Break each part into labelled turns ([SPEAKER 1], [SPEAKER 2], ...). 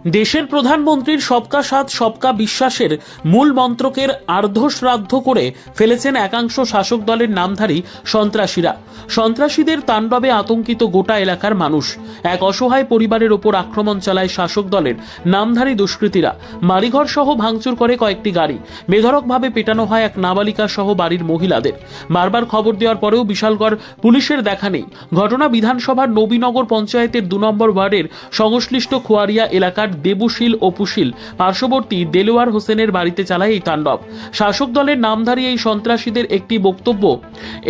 [SPEAKER 1] দেশের প্রধানমন্ত্রীর সবকা সাথ সবকা বিশ্বাসের মূল মন্ত্রকের আর্ধশ্রাদ্ধ করে ফেলেছেন একাংশ শাসক দলের নামধারী সন্ত্রাসীরা। সন্ত্রাসীদের তাণ্ডবে আতঙ্কিত গোটা এলাকার মানুষ। এক অসহায় পরিবারের ওপর আক্রমণ চালায় শাসক দলের নামধারী দুষ্কৃতীরা। বাড়িঘর সহ ভাঙচুর করে কয়েকটি গাড়ি। বেধড়কভাবে পেটানো হয় এক নাবালিকা সহ বাড়ির মহিলাদের। বারবার খবর দেওয়ার পরেও বিশালগড় পুলিশের দেখা নেই। ঘটনা বিধানসভার নবীনগর পঞ্চায়েতের 2 নম্বর ওয়ার্ডের সংশ্লিষ্ট খোয়ারিয়া এলাকার দেবশীল অপুশীল পার্শ্ববর্তী দেলোয়ার হোসেনের বাড়িতে চালায় এই তাণ্ডব। শাসক দলের নামধারী এই সন্ত্রাসীদের একটি বক্তব্য,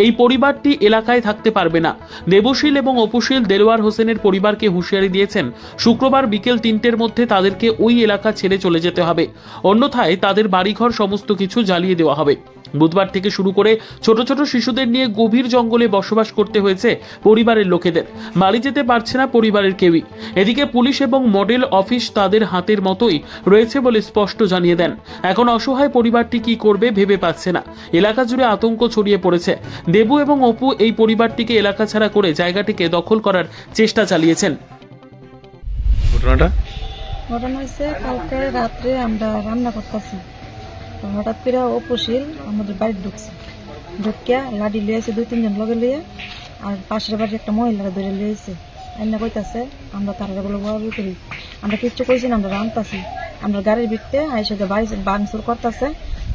[SPEAKER 1] এই পরিবারটি এলাকায় থাকতে পারবে না। দেবশীল এবং অপুশীল দেলোয়ার হোসেনের পরিবারকে হুঁশিয়ারি দিয়েছেন শুক্রবার বিকেল 3টের মধ্যে তাদেরকে ওই এলাকা ছেড়ে চলে যেতে হবে, অন্যথায় তাদের বাড়িঘর সমস্ত কিছু জ্বালিয়ে দেওয়া হবে। বুধবার থেকে শুরু করে ছোট ছোট শিশুদের নিয়ে গভীর জঙ্গলে বসবাস করতে হয়েছে পরিবারের লোকেদের। বাড়ি যেতে পারছে না পরিবারের কেউই। এদিকে পুলিশ এবং মডেল অফিস তাদের হাতের মতোই রয়েছে বলে স্পষ্ট জানিয়ে দেন। এখন অসহায় পরিবারটি কি করবে ভেবে পাচ্ছে না। এলাকা জুড়ে আতঙ্ক ছড়িয়ে পড়েছে। দেবু এবং অপু এই পরিবারটিকে এলাকা ছাড়া করে জায়গাটিকে দখল করার চেষ্টা চালিয়েছেন।
[SPEAKER 2] ঘটনা হয়েছে কালকে রাত্রে আমরা রান্না করতেছি, হঠাৎ করে অপুশীল আমাদের বাড়ি ঢুকিয়া লাডি লিয়েছে 2-3 জন লগে লিয়ে, আর পাশের বাড়ির একটা মহিলারা ধরে লিয়েছে। এমনি কইতাছে আমরা তারা বলে বড় করি, আমরা কিচ্ছু কইছি না, আমরা রান্তাছি। আমরা গাড়ির ভিতরে আইসে বাড়ি বাংসুর করতেছে,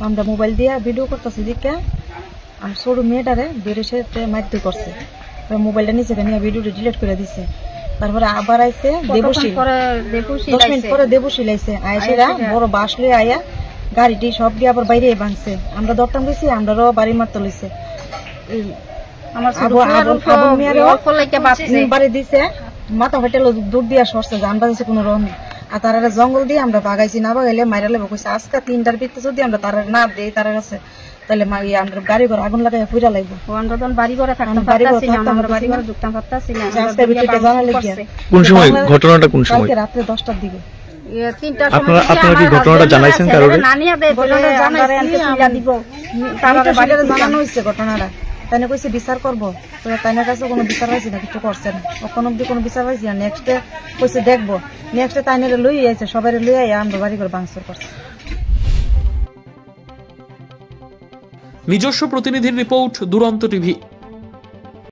[SPEAKER 2] আমরা মোবাইল দিয়ে ভিডিও করতেছি। দিকে আর ছোট মেয়েটারে বেড়ে সাথে মারধর করছে, মোবাইলটা নিচে নিয়ে ভিডিওটা ডিলিট করে দিছে। তারপরে আবার আইসে দেবশীল, 10 মিনিট পরে দেবশীল আইসে, আইসেরা বড় বাস লয়ে আয়া গাড়িটি সব দিয়ে আবার বাইরে ভাঙছে। আমরা দরটাম গেছি, আমরাও বাড়ি মারতে লইছে। বাড়ি দিছে মাথা ফাটে দূর দিয়া সরছে, জান বাজেছে কোনো রকম। আর তারা জঙ্গল দিয়ে আমরা বাগাইছি, না বাগাইলে মাইরা লেবো কইছে আজকে 3টার ভিতরে যদি আমরা তারা না দেই তার কাছে, তাহলে আমরা গাড়ি ঘর আগুন লাগাই পুরা লাগবো।
[SPEAKER 3] কোন সময় ঘটনাটা, কোন সময়?
[SPEAKER 2] রাত্রে 10টার দিকে।
[SPEAKER 3] আপনারা কি ঘটনাটা জানাইছেন কারোরে?
[SPEAKER 2] জানানো হয়েছে ঘটনাটা, তাই না কইছে বিচার করবো, তাইনার কাছে কোনো বিচার পাইছি না, কিছু করছে না, কোনো অব্দি কোনো বিচার পাইছি না। নেক্সটে কইছে দেখবো, নেক্সটে তাইনারে লই আইছে, সবাই লই আইয়া আমরা বাড়ি করে ভাঙচুর করছে।
[SPEAKER 1] নিজস্ব প্রতিনিধির রিপোর্ট, দুরন্ত টিভি।